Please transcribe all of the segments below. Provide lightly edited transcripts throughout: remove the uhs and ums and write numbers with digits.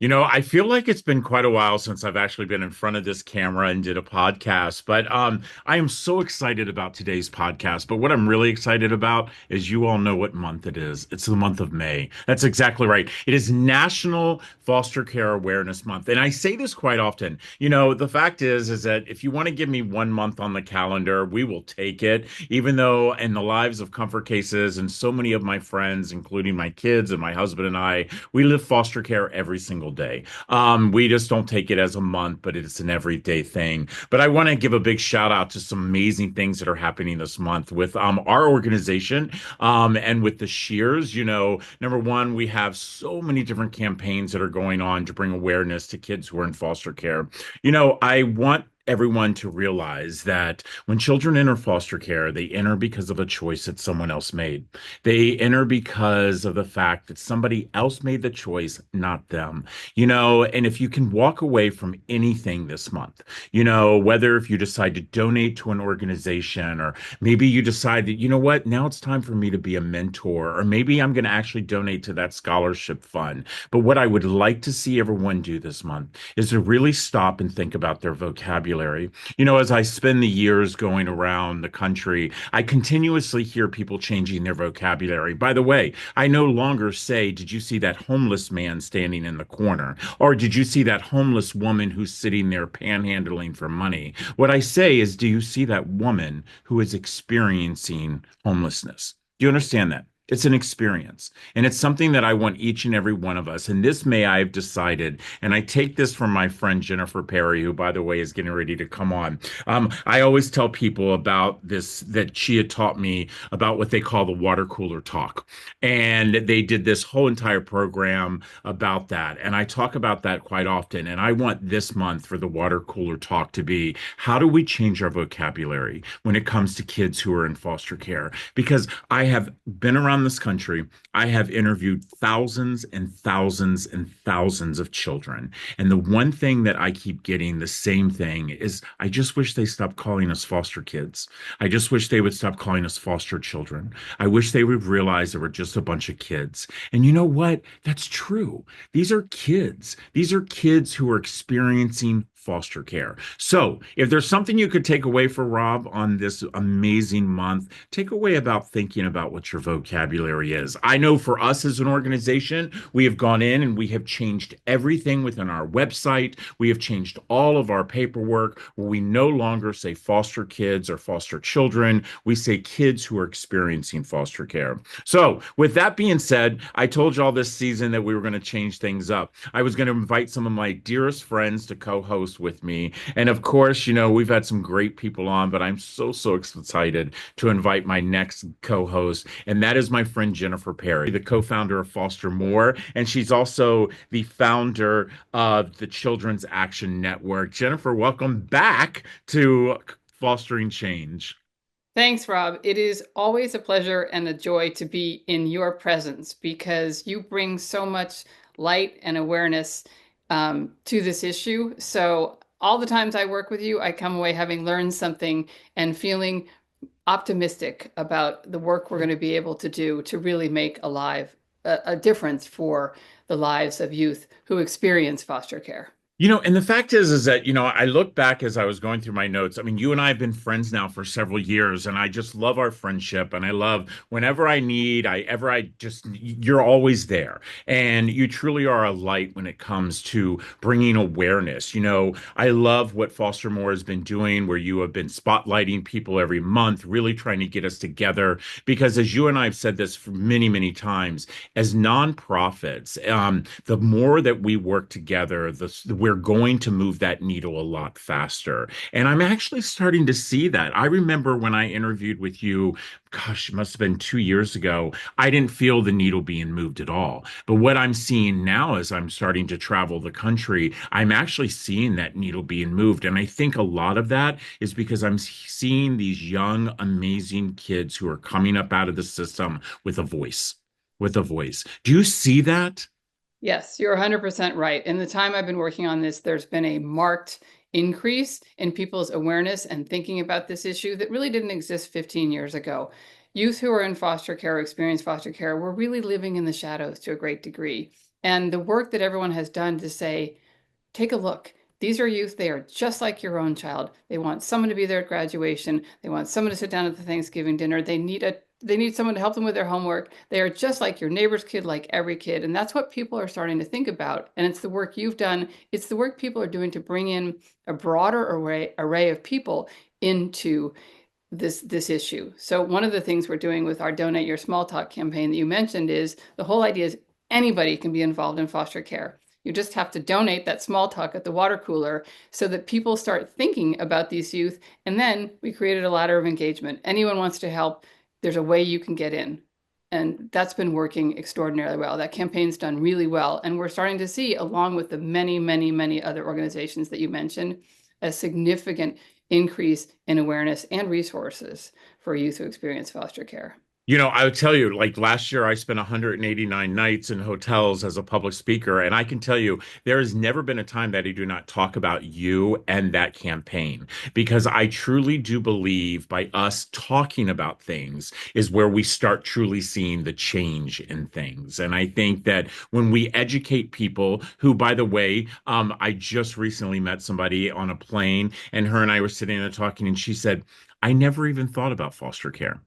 I feel like it's been quite a while since I've actually been in front of this camera and did a podcast, but I am so excited about today's podcast. But what I'm really excited about is you all know what month it is. It's the month of May. That's exactly right. It is National Foster Care Awareness Month. And I say this quite often. The fact is that if you want to give me 1 month on the calendar, we will take it, even though in the lives of comfort cases and so many of my friends, including my kids and my husband and I, we live foster care every single day. We just don't take it as a month, but it's an everyday thing. But I want to give a big shout out to some amazing things that are happening this month with our organization and with the Shears. Number one, we have so many different campaigns that are going on to bring awareness to kids who are in foster care. I want everyone to realize that when children enter foster care, they enter because of a choice that someone else made. They enter because of the fact that somebody else made the choice, not them. And if you can walk away from anything this month, whether if you decide to donate to an organization, or maybe you decide that, what, now it's time for me to be a mentor, or maybe I'm going to actually donate to that scholarship fund. But what I would like to see everyone do this month is to really stop and think about their vocabulary. As I spend the years going around the country, I continuously hear people changing their vocabulary. By the way, I no longer say, "Did you see that homeless man standing in the corner?" Or "Did you see that homeless woman who's sitting there panhandling for money?" What I say is, "Do you see that woman who is experiencing homelessness?" Do you understand that? It's an experience. And it's something that I want each and every one of us. And this May, I have decided, and I take this from my friend Jennifer Perry, who, by the way, is getting ready to come on. I always tell people about this, that she had taught me about what they call the water cooler talk. And they did this whole entire program about that. And I talk about that quite often. And I want this month for the water cooler talk to be, how do we change our vocabulary when it comes to kids who are in foster care? Because I have been around this country. I have interviewed thousands and thousands and thousands of children. And the one thing that I keep getting, the same thing, is I just wish they stopped calling us foster kids. I just wish they would stop calling us foster children. I wish they would realize that we're just a bunch of kids. And you know what? That's true. These are kids. These are kids who are experiencing foster care. So, if there's something you could take away for Rob on this amazing month, take away about thinking about what your vocabulary is. I know for us as an organization, we have gone in and we have changed everything within our website. We have changed all of our paperwork where we no longer say foster kids or foster children. We say kids who are experiencing foster care. So, with that being said, I told you all this season that we were going to change things up. I was going to invite some of my dearest friends to co-host with me. And of course, we've had some great people on, but I'm so, so excited to invite my next co-host, and that is my friend Jennifer Perry, the co-founder of FosterMore, and she's also the founder of the Children's Action Network. Jennifer, welcome back to Fostering Change. Thanks, Rob. It is always a pleasure and a joy to be in your presence because you bring so much light and awareness to this issue. So, all the times I work with you, I come away having learned something and feeling optimistic about the work we're going to be able to do to really make a difference for the lives of youth who experience foster care. And the fact is that, I look back as I was going through my notes. I mean, you and I have been friends now for several years, and I just love our friendship. And I love whenever I need, you're always there. And you truly are a light when it comes to bringing awareness. I love what Foster More has been doing, where you have been spotlighting people every month, really trying to get us together. Because as you and I have said this for many, many times, as nonprofits, the more that we work together, we're going to move that needle a lot faster. And I'm actually starting to see that. I remember when I interviewed with you, gosh, it must have been 2 years ago, I didn't feel the needle being moved at all. But what I'm seeing now as I'm starting to travel the country, I'm actually seeing that needle being moved. And I think a lot of that is because I'm seeing these young, amazing kids who are coming up out of the system with a voice. With a voice. Do you see that? Yes, you're 100% right. In the time I've been working on this, there's been a marked increase in people's awareness and thinking about this issue that really didn't exist 15 years ago. Youth who are in foster care or experience foster care were really living in the shadows to a great degree. And the work that everyone has done to say, take a look. These are youth. They are just like your own child. They want someone to be there at graduation. They want someone to sit down at the Thanksgiving dinner. They need someone to help them with their homework. They are just like your neighbor's kid, like every kid. And that's what people are starting to think about. And it's the work you've done. It's the work people are doing to bring in a broader array of people into this issue. So one of the things we're doing with our Donate Your Small Talk campaign that you mentioned is the whole idea is anybody can be involved in foster care. You just have to donate that small talk at the water cooler so that people start thinking about these youth. And then we created a ladder of engagement. Anyone wants to help, there's a way you can get in. And that's been working extraordinarily well. That campaign's done really well. And we're starting to see, along with the many, many, many other organizations that you mentioned, a significant increase in awareness and resources for youth who experience foster care. I would tell you, like last year, I spent 189 nights in hotels as a public speaker. And I can tell you, there has never been a time that I do not talk about you and that campaign, because I truly do believe by us talking about things is where we start truly seeing the change in things. And I think that when we educate people who, by the way, I just recently met somebody on a plane, and her and I were sitting there talking, and she said, I never even thought about foster care.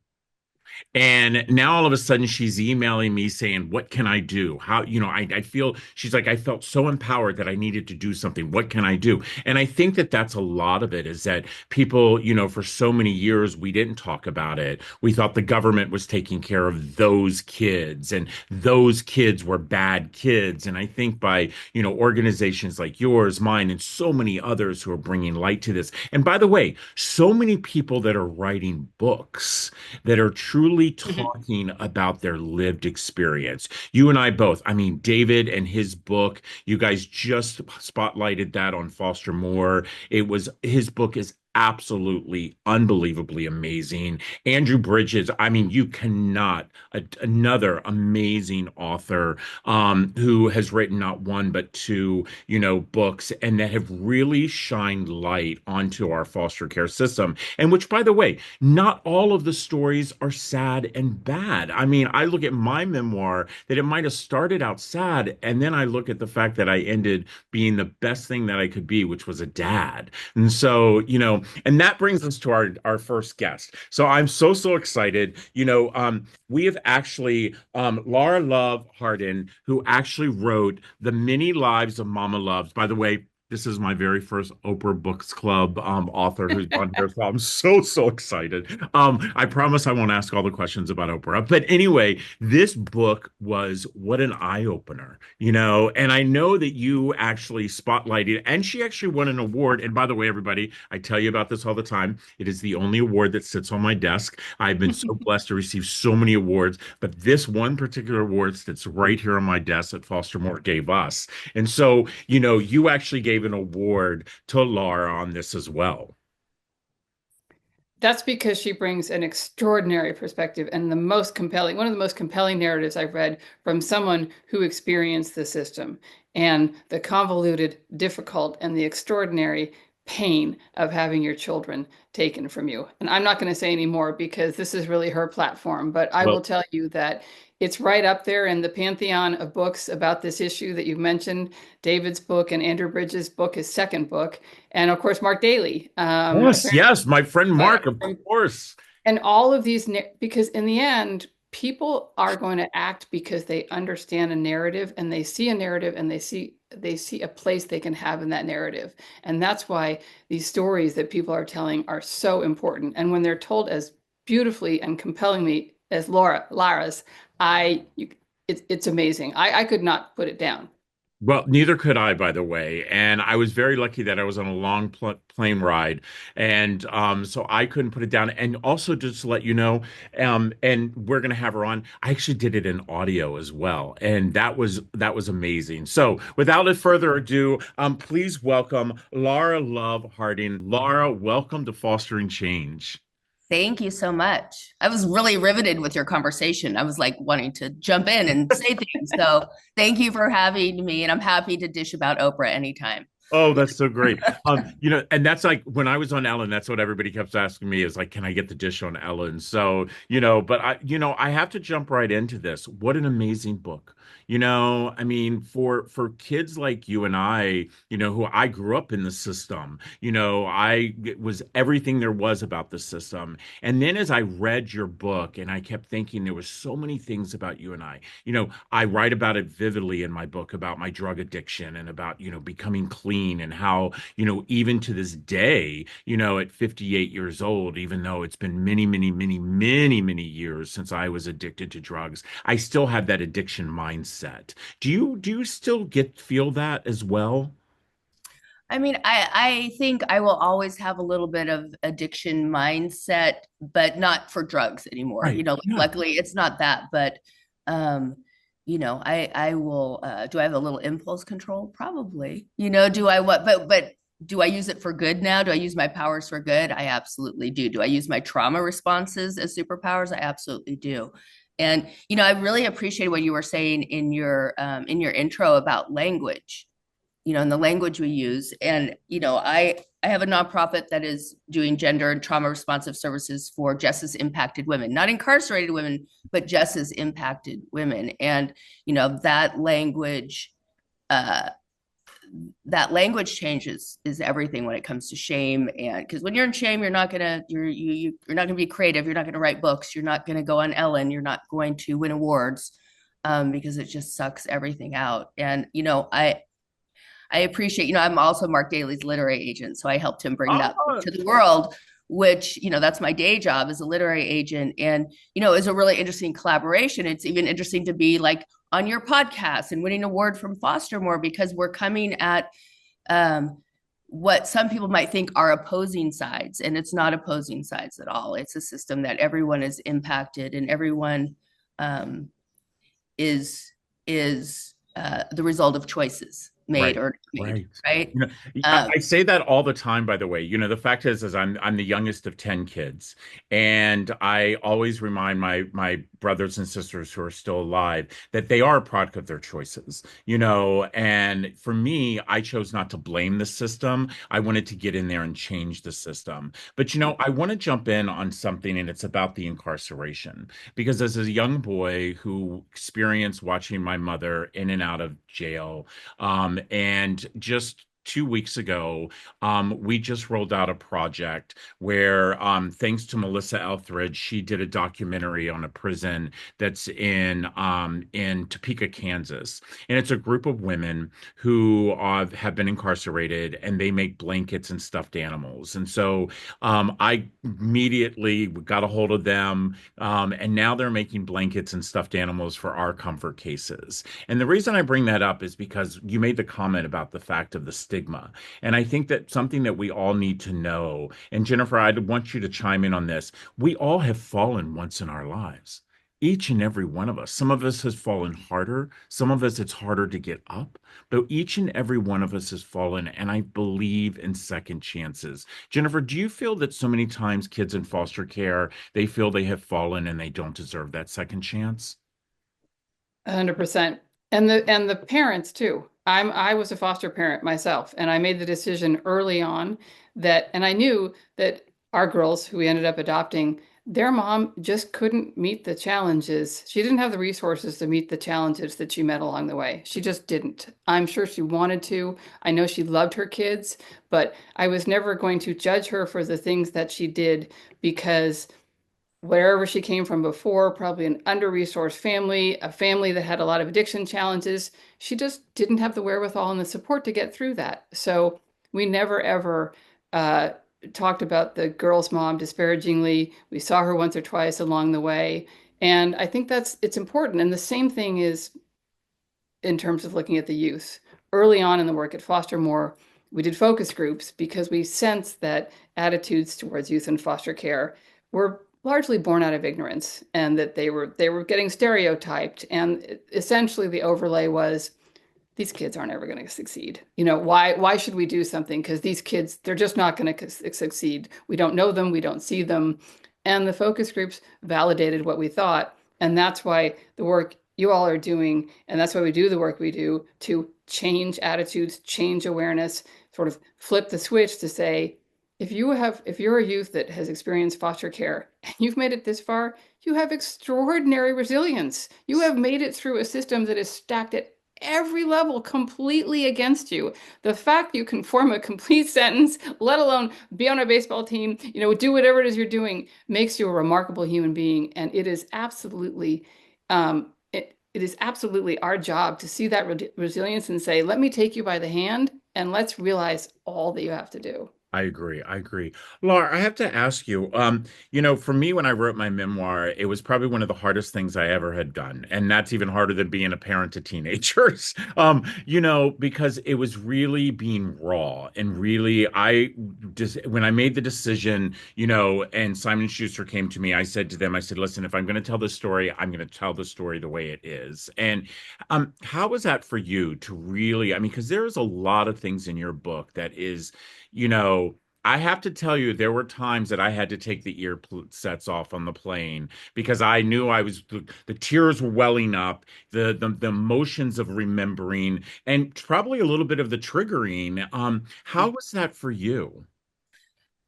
And now all of a sudden she's emailing me saying, what can I do? I feel, she's like, I felt so empowered that I needed to do something. What can I do? And I think that that's a lot of it is that people, for so many years, we didn't talk about it. We thought the government was taking care of those kids and those kids were bad kids. And I think by, organizations like yours, mine, and so many others who are bringing light to this. And by the way, so many people that are writing books that are truly Mhm. talking about their lived experience. You and I both, I mean, David and his book, you guys just spotlighted that on FosterMore. His book is absolutely unbelievably amazing. Andrew Bridges, I mean, you cannot, another amazing author who has written not one but two, books and that have really shined light onto our foster care system. And which, by the way, not all of the stories are sad and bad. I mean, I look at my memoir that it might have started out sad, and then I look at the fact that I ended being the best thing that I could be, which was a dad. And so, and that brings us to our first guest. So I'm so excited. We have actually Lara Love Hardin, who actually wrote The Many Lives of Mama Loves. By the way, this is my very first Oprah Books Club author who's on here, so I'm so excited. I promise I won't ask all the questions about Oprah, but anyway, this book was what an eye opener, and I know that you actually spotlighted, and she actually won an award. And by the way, everybody, I tell you about this all the time. It is the only award that sits on my desk. I've been so blessed to receive so many awards, but this one particular award sits right here on my desk that Foster Moore gave us. And so, you actually gave an award to Laura on this as well. That's because she brings an extraordinary perspective and one of the most compelling narratives I've read from someone who experienced the system and the convoluted, difficult, and the extraordinary pain of having your children taken from you. And I'm not going to say any more because this is really her platform, but I will Well, tell you that it's right up there in the pantheon of books about this issue that you've mentioned. David's book and Andrew Bridges' book, his second book, and of course Mark Daly. yes, my friend Mark, of From course. and all of these, because in the end, people are going to act because they understand a narrative and they see a narrative and they see a place they can have in that narrative. And that's why these stories that people are telling are so important. And when they're told as beautifully and compellingly as Lara's, I you, it's amazing. I could not put it down. Well, neither could I, by the way. And I was very lucky that I was on a long plane ride, and so I couldn't put it down. And also, just to let you know, and we're gonna have her on. I actually did it in audio as well, and that was amazing. So, without further ado, please welcome Lara Love Harding. Lara, welcome to Fostering Change. Thank you so much. I was really riveted with your conversation. I was like wanting to jump in and say things. So thank you for having me, and I'm happy to dish about Oprah anytime. Oh, that's so great. And that's like when I was on Ellen, that's what everybody kept asking me is like, can I get the dish on Ellen? So, but I have to jump right into this. What an amazing book. I mean, for kids like you and I, who I grew up in the system, I it was everything there was about the system. And then as I read your book and I kept thinking there was so many things about you and I. I write about it vividly in my book about my drug addiction and about, becoming clean and how, even to this day, at 58 years old, even though it's been many, many, many, many, many years since I was addicted to drugs, I still have that addiction mindset. Do you still feel that as well? I mean, I think I will always have a little bit of addiction mindset, but not for drugs anymore. Right. Yeah. Luckily it's not that, but um, I will do I have a little impulse control? Probably. Do I what but do I use it for good now? Do I use my powers for good? I absolutely do. Do I use my trauma responses as superpowers? I absolutely do. And I really appreciate what you were saying in your intro about language, and the language we use. And, I have a nonprofit that is doing gender and trauma responsive services for justice impacted women, not incarcerated women, but justice impacted women. And, that uh, language changes is everything when it comes to shame. And because when you're in shame, you're not gonna be creative, you're not gonna write books, you're not gonna go on Ellen, you're not going to win awards, because it just sucks everything out. And I appreciate, I'm also Mark Daly's literary agent. So I helped him bring that book Oh, to the world, which, that's my day job as a literary agent. And, is a really interesting collaboration. It's even interesting to be like on your podcast and winning an award from FosterMore because we're coming at um, what some people might think are opposing sides. And it's not opposing sides at all. It's a system that everyone is impacted and everyone um, is the result of choices made right. or made, Right. right? You know, Um, I say that all the time, by the way. The fact is I'm the youngest of 10 kids. And I always remind my brothers and sisters who are still alive that they are a product of their choices. And for me, I chose not to blame the system. I wanted to get in there and change the system. But I want to jump in on something, and it's about the incarceration. Because as a young boy who experienced watching my mother in and out of jail, and just 2 weeks ago, we just rolled out a project where, thanks to Melissa Etheridge, she did a documentary on a prison that's in Topeka, Kansas, and it's a group of women who have been incarcerated, and they make blankets and stuffed animals. And so, I immediately got a hold of them, and now they're making blankets and stuffed animals for our comfort cases. And the reason I bring that up is because you made the comment about the fact of the stigma. And I think that something that we all need to know, and Jennifer, I want you to chime in on this. We all have fallen once in our lives. Each and every one of us. Some of us has fallen harder. Some of us, it's harder to get up. But each and every one of us has fallen. And I believe in second chances. Jennifer, do you feel that so many times kids in foster care, they feel they have fallen and they don't deserve that second chance? 100%. And the parents too. I was a foster parent myself, and I made the decision early on and I knew that our girls who we ended up adopting, their mom just couldn't meet the challenges. She didn't have the resources to meet the challenges that she met along the way. She just didn't. I'm sure she wanted to. I know she loved her kids, but I was never going to judge her for the things that she did because wherever she came from before, probably an under-resourced family, a family that had a lot of addiction challenges. She just didn't have the wherewithal and the support to get through that. So we never ever uh, talked about the girl's mom disparagingly. We saw her once or twice along the way. And I think it's important. And the same thing is in terms of looking at the youth. Early on in the work at FosterMore, we did focus groups because we sensed that attitudes towards youth in foster care were largely born out of ignorance and that they were getting stereotyped. And essentially the overlay was these kids aren't ever going to succeed. Why should we do something? Because these kids, they're just not going to succeed. We don't know them, we don't see them. And the focus groups validated what we thought. And that's why the work you all are doing, and that's why we do the work we do to change attitudes, change awareness, sort of flip the switch to say, if you're a youth that has experienced foster care and you've made it this far, you have extraordinary resilience. You have made it through a system that is stacked at every level completely against you. The fact you can form a complete sentence, let alone be on a baseball team, do whatever it is you're doing, makes you a remarkable human being. And it is absolutely, it is absolutely our job to see that resilience and say, let me take you by the hand and let's realize all that you have to do. I agree. I agree. Laura, I have to ask you, for me, when I wrote my memoir, it was probably one of the hardest things I ever had done. And that's even harder than being a parent to teenagers. Because it was really being raw and really, I just, when I made the decision, and Simon Schuster came to me, I said to them, I said, listen, if I'm going to tell this story, I'm going to tell the story the way it is. And how was that for you to really, I mean, because there's a lot of things in your book that is, you know, I have to tell you, there were times that I had to take the ear sets off on the plane because I knew the tears were welling up, the emotions of remembering, and probably a little bit of the triggering. How was that for you?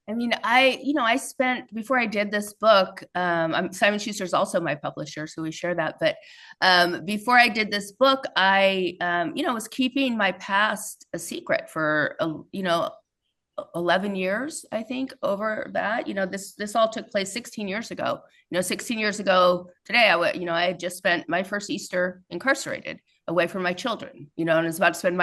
I mean, I spent before I did this book. Simon Schuster is also my publisher, so we share that. But before I did this book, I, was keeping my past a secret for, 11 years, I think, over that. This all took place 16 years ago. 16 years ago today, I had just spent my first Easter incarcerated away from my children, and I was about to spend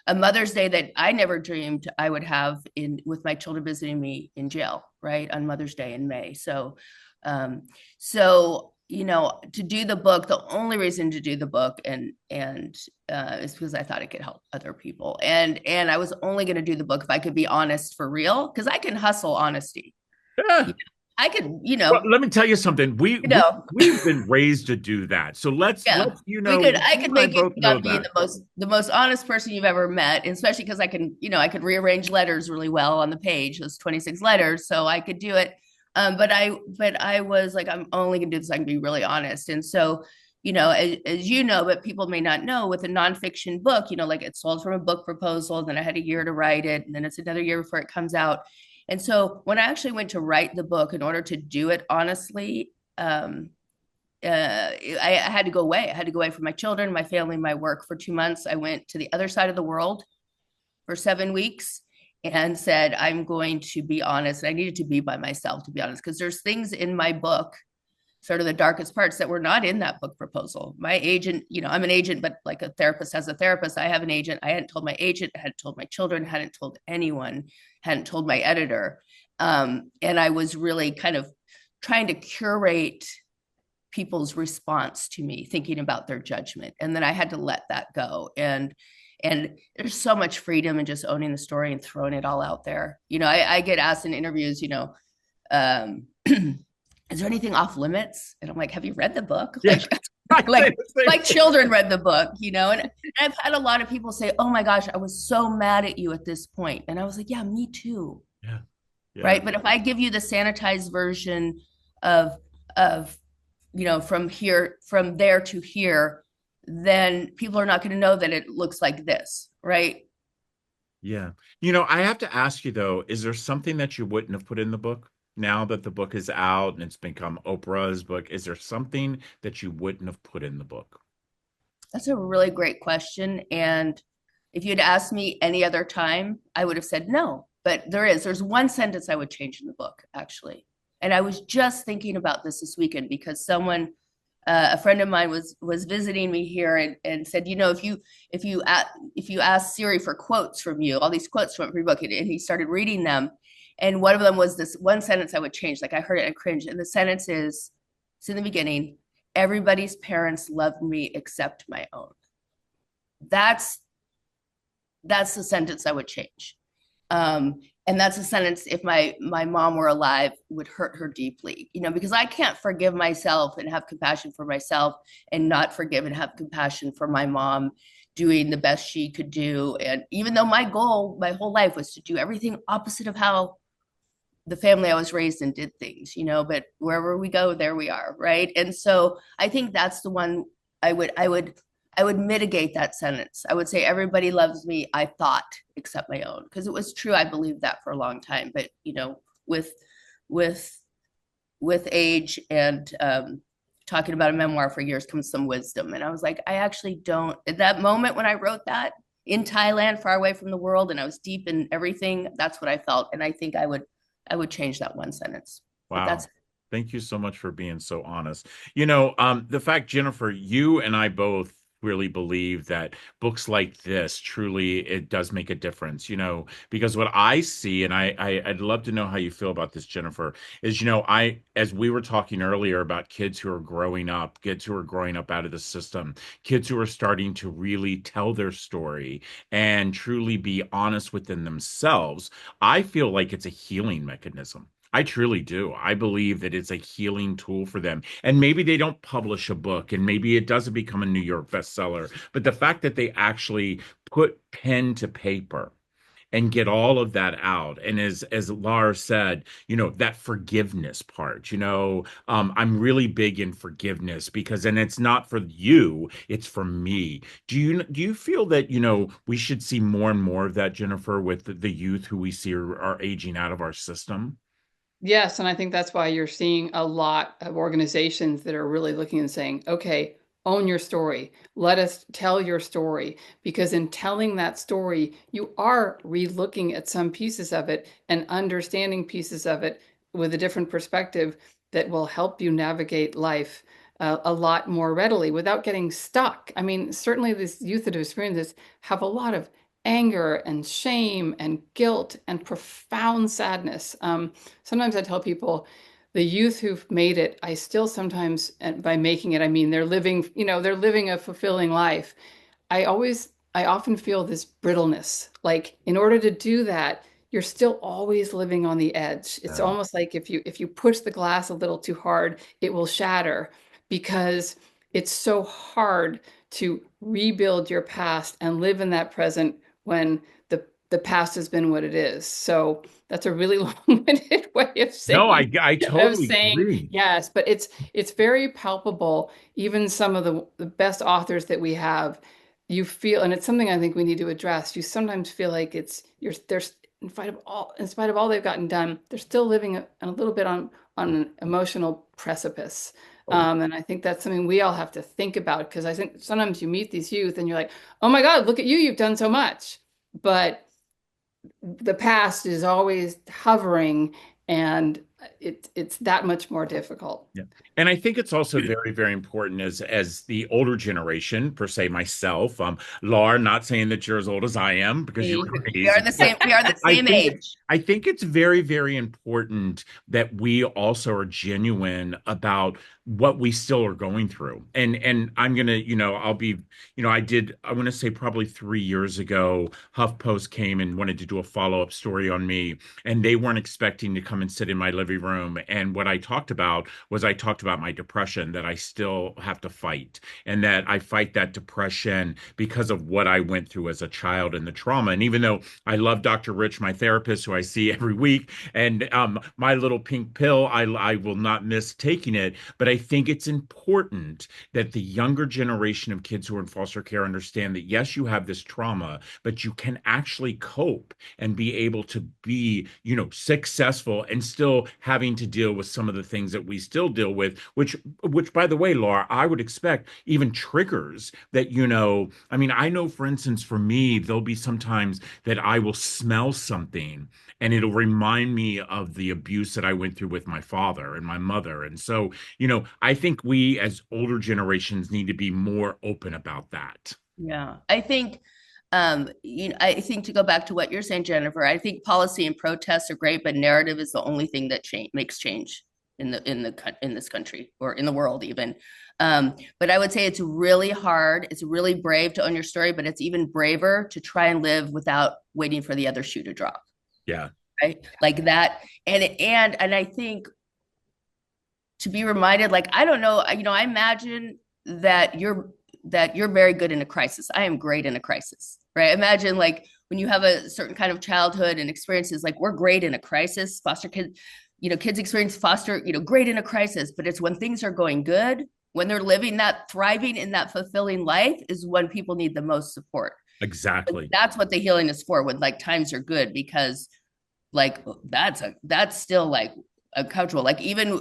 a Mother's Day that I never dreamed I would have with my children visiting me in jail, right, on Mother's Day in May. Um, so to do the book, the only reason to do the book and is because I thought it could help other people, and I was only going to do the book if I could be honest for real, because I can hustle honesty. Yeah. I could, Well, let me tell you something. you know, We've been raised to do that. So yeah, I you could and I make you both think know I'm being that. the most honest person you've ever met, and especially because I could rearrange letters really well on the page, those 26 letters, so I could do it. But I was like, I'm only gonna do this, I can be really honest. And so, as you know, but people may not know, with a nonfiction book, like it sold from a book proposal, and then I had a year to write it, and then it's another year before it comes out. And so when I actually went to write the book, in order to do it honestly, I had to go away. I had to go away from my children, my family, my work for 2 months. I went to the other side of the world for 7 weeks and said, I'm going to be honest. I needed to be by myself, to be honest, because there's things in my book, sort of the darkest parts, that were not in that book proposal. My agent, I'm an agent, but like a therapist has a therapist. I have an agent. I hadn't told my agent, hadn't told my children, hadn't told anyone, hadn't told my editor. And I was really kind of trying to curate people's response to me, thinking about their judgment. And then I had to let that go. And there's so much freedom in just owning the story and throwing it all out there. I get asked in interviews, is there anything off limits? And I'm like, have you read the book? Yes. Like children read the book, and I've had a lot of people say, oh my gosh, I was so mad at you at this point. And I was like, yeah, me too. Yeah. Yeah. Right. But if I give you the sanitized version of from there to here, then people are not going to know that it looks like this, right? Yeah. I have to ask you though, is there something that you wouldn't have put in the book now that the book is out and it's become Oprah's book? Is there something that you wouldn't have put in the book? That's a really great question. And if you'd asked me any other time, I would have said no. But there's one sentence I would change in the book, actually. And I was just thinking about this weekend because a friend of mine was visiting me here and said, if you ask Siri for quotes from you, all these quotes from your book, and he started reading them, and one of them was this one sentence I would change. Like I heard it and cringed, and the sentence is, it's in the beginning: everybody's parents loved me except my own. That's the sentence I would change. And that's a sentence, if my mom were alive, would hurt her deeply, because I can't forgive myself and have compassion for myself and not forgive and have compassion for my mom doing the best she could do. And even though my goal my whole life was to do everything opposite of how the family I was raised in did things, but wherever we go, there we are, right? And so I think that's the one I would I would mitigate that sentence. I would say everybody loves me, I thought, except my own, because it was true. I believed that for a long time, but with with with age and talking about a memoir for years comes some wisdom. And I was like, I actually don't. At that moment when I wrote that in Thailand, far away from the world, and I was deep in everything, that's what I felt. And I think I would change that one sentence. But Wow. that's Thank you so much for being so honest. The fact, Jennifer, you and I both really believe that books like this truly it does make a difference, because what I see, and I'd love to know how you feel about this, Jennifer, is as we were talking earlier about kids who are growing up, kids who are growing up out of the system, kids who are starting to really tell their story and truly be honest within themselves, I feel like it's a healing mechanism. I truly do. I believe that it's a healing tool for them. And maybe they don't publish a book and maybe it doesn't become a New York bestseller. But the fact that they actually put pen to paper and get all of that out. And as Lara said, that forgiveness part, I'm really big in forgiveness because and it's not for you, it's for me. Do you feel that, we should see more and more of that, Jennifer, with the youth who we see are aging out of our system? Yes, and I think that's why you're seeing a lot of organizations that are really looking and saying, okay, own your story. Let us tell your story. Because in telling that story, you are re-looking at some pieces of it and understanding pieces of it with a different perspective that will help you navigate life a lot more readily without getting stuck. I mean, certainly these youth that have experienced this have a lot of anger and shame and guilt and profound sadness. Sometimes I tell people the youth who've made it, I still sometimes, and by making it, I mean they're living a fulfilling life. I often feel this brittleness. Like in order to do that, you're still always living on the edge. It's Yeah. almost like if you push the glass a little too hard, it will shatter because it's so hard to rebuild your past and live in that present when the past has been what it is. So that's a really long-winded way No, I of totally saying agree. yes, but it's very palpable. Even some of the best authors that we have, you feel, and it's something I think we need to address. You sometimes feel like there's in spite of all they've gotten done, they're still living a little bit on an emotional precipice. Oh, And I think that's something we all have to think about because I think sometimes you meet these youth and you're like, oh my God, look at you, you've done so much. But the past is always hovering and it's that much more difficult. yeah. And I think it's also very, very important as the older generation, per se myself, Laura, not saying that you're as old as I am because you're we are amazing, the but same. We are the I same think age. I think it's very, very important that we also are genuine about what we still are going through. And I'm gonna, I'll be, I want to say probably 3 years ago, HuffPost came and wanted to do a follow-up story on me, and they weren't expecting to come and sit in my living room. And what I talked about was I talked about my depression that I still have to fight, and that I fight that depression because of what I went through as a child and the trauma. And even though I love Dr. Rich, my therapist, who I see every week, and my little pink pill, I will not miss taking it. But I think it's important that the younger generation of kids who are in foster care understand that yes, you have this trauma, but you can actually cope and be able to be, successful and still having to deal with some of the things that we still deal with, which by the way, Laura, I would expect even triggers that, I mean, I know, for instance, for me, there'll be sometimes that I will smell something and it'll remind me of the abuse that I went through with my father and my mother. And so, I think we as older generations need to be more open about that. Yeah, I think to go back to what you're saying, Jennifer, I think policy and protests are great, but narrative is the only thing that makes change in this country or in the world even. But I would say it's really hard. It's really brave to own your story, but it's even braver to try and live without waiting for the other shoe to drop. Yeah. Right, like that, and I think to be reminded, like, I don't know, I imagine that you're very good in a crisis. I am great in a crisis, right? Imagine like when you have a certain kind of childhood and experiences, like we're great in a crisis. Foster kids, kids experience foster, great in a crisis, but it's when things are going good When they're living that, thriving in that fulfilling life is when people need the most support. Exactly. That's what the healing is for, when like times are good, because like that's still like uncomfortable. Like even,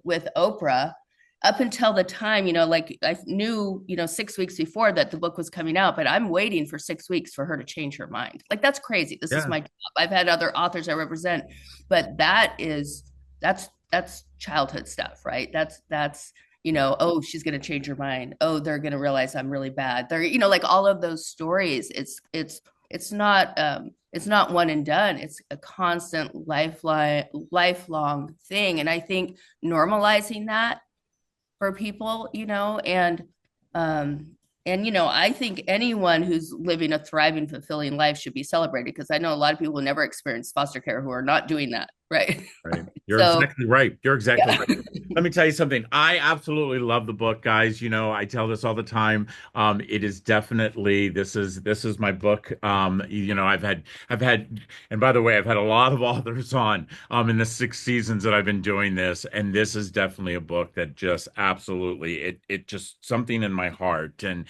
with Oprah, up until the time, like I knew, 6 weeks before that the book was coming out, but I'm waiting for 6 weeks for her to change her mind. Like that's crazy. This is Yeah. my job. I've had other authors I represent, but that's childhood stuff, right? That's oh, she's going to change her mind. Oh, they're going to realize I'm really bad. They're, like all of those stories. It's not one and done. It's a constant lifelong thing. And I think normalizing that for people, um, I think anyone who's living a thriving, fulfilling life should be celebrated, because I know a lot of people who never experienced foster care who are not doing that, right? Right. You're So, exactly right. You're exactly yeah. right. Let me tell you something. I absolutely love the book, guys. I tell this all the time. It is definitely this is my book. I've had, and by the way, I've had a lot of authors on in the 6 seasons that I've been doing this, and this is definitely a book that just absolutely it just something in my heart. And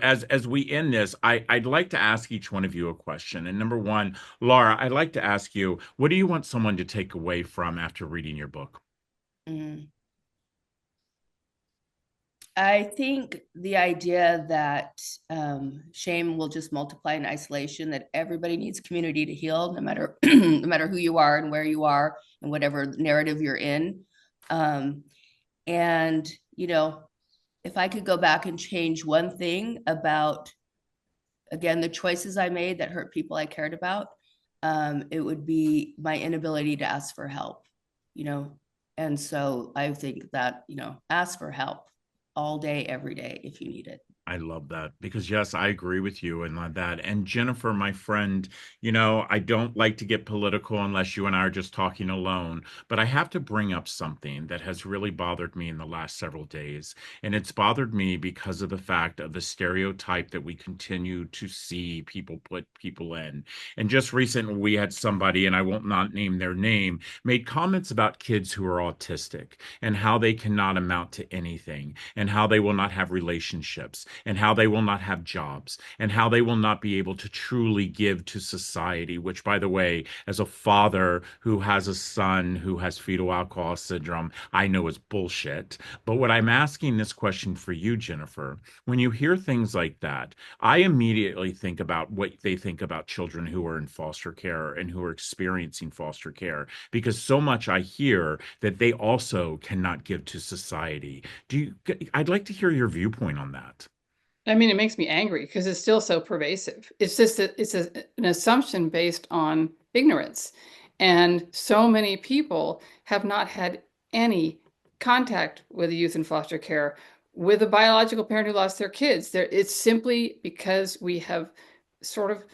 as we end this, I'd like to ask each one of you a question. And number one, Laura, I'd like to ask you, what do you want someone to take away from after reading your book? Mm. I think the idea that shame will just multiply in isolation, that everybody needs community to heal, no matter no matter who you are and where you are and whatever narrative you're in. Um, and if I could go back and change one thing about, again, the choices I made that hurt people I cared about, it would be my inability to ask for help. You know, and so I think that, ask for help all day, every day if you need it. I love that because yes, I agree with you and like that. And Jennifer, my friend, I don't like to get political unless you and I are just talking alone, but I have to bring up something that has really bothered me in the last several days. And it's bothered me because of the fact of the stereotype that we continue to see people put people in. And just recently we had somebody, and I won't not name their name, made comments about kids who are autistic and how they cannot amount to anything and how they will not have relationships and how they will not have jobs and how they will not be able to truly give to society, which, by the way, as a father who has a son who has fetal alcohol syndrome, I know is bullshit. But what I'm asking this question for you, Jennifer, when you hear things like that, I immediately think about what they think about children who are in foster care and who are experiencing foster care, because so much I hear that they also cannot give to society. I'd like to hear your viewpoint on that. I mean, it makes me angry because it's still so pervasive. It's just an assumption based on ignorance. And so many people have not had any contact with a youth in foster care, with a biological parent who lost their kids. It's simply because we have sort of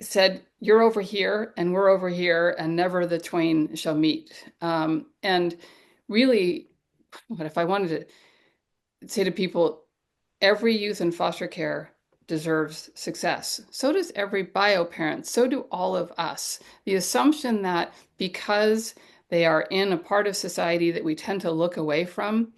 said, you're over here and we're over here, and never the twain shall meet. And really, what if I wanted to say to people, every youth in foster care deserves success. So does every bio parent. So do all of us. The assumption that because they are in a part of society that we tend to look away from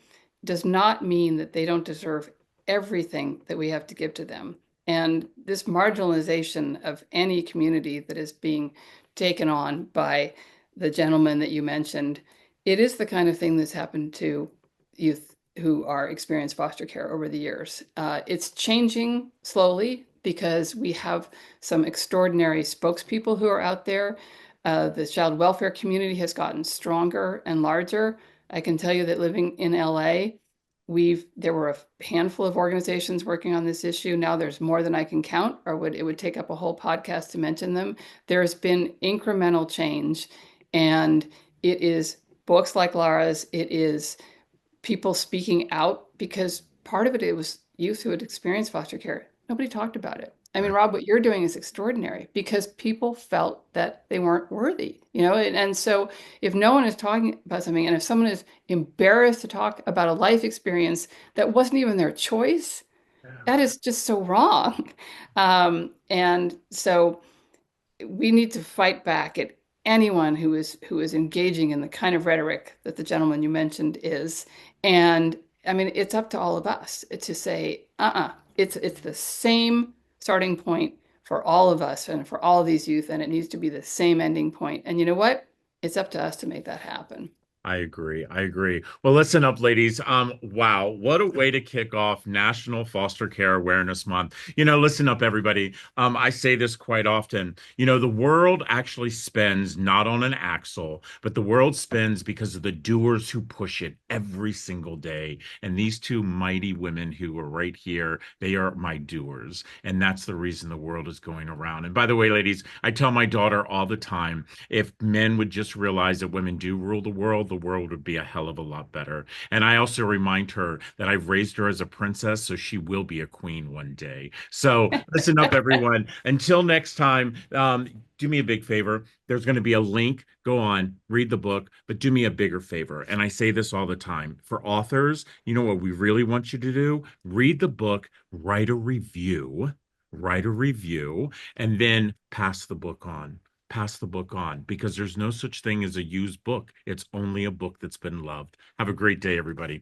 does not mean that they don't deserve everything that we have to give to them. And this marginalization of any community that is being taken on by the gentleman that you mentioned, it is the kind of thing that's happened to youth who are experienced foster care over the years. It's changing slowly because we have some extraordinary spokespeople who are out there. The child welfare community has gotten stronger and larger. I can tell you that living in LA, there were a handful of organizations working on this issue. Now there's more than I can count, or it would take up a whole podcast to mention them. There's been incremental change, and it is books like Lara's. It is people speaking out, because part of it was youth who had experienced foster care. Nobody talked about it. I mean, Right. Rob, what you're doing is extraordinary because people felt that they weren't worthy, and so if no one is talking about something, and if someone is embarrassed to talk about a life experience that wasn't even their choice, Yeah. that is just so wrong. And so we need to fight back at anyone who is engaging in the kind of rhetoric that the gentleman you mentioned is. And I mean, it's up to all of us to say, it's the same starting point for all of us and for all of these youth, and it needs to be the same ending point. And you know what? It's up to us to make that happen. I agree. I agree. Well, listen up, ladies. Wow, what a way to kick off National Foster Care Awareness Month. Listen up, everybody. I say this quite often. The world actually spins not on an axle, but the world spins because of the doers who push it every single day. And these two mighty women who are right here, they are my doers. And that's the reason the world is going around. And by the way, ladies, I tell my daughter all the time, if men would just realize that women do rule the world would be a hell of a lot better. And I also remind her that I've raised her as a princess, so she will be a queen one day. So listen up, everyone. Until next time, do me a big favor. There's going to be a link. Go on, read the book, but do me a bigger favor. And I say this all the time. For authors, you know what we really want you to do? Read the book, write a review, and then pass the book on because there's no such thing as a used book. It's only a book that's been loved. Have a great day, everybody.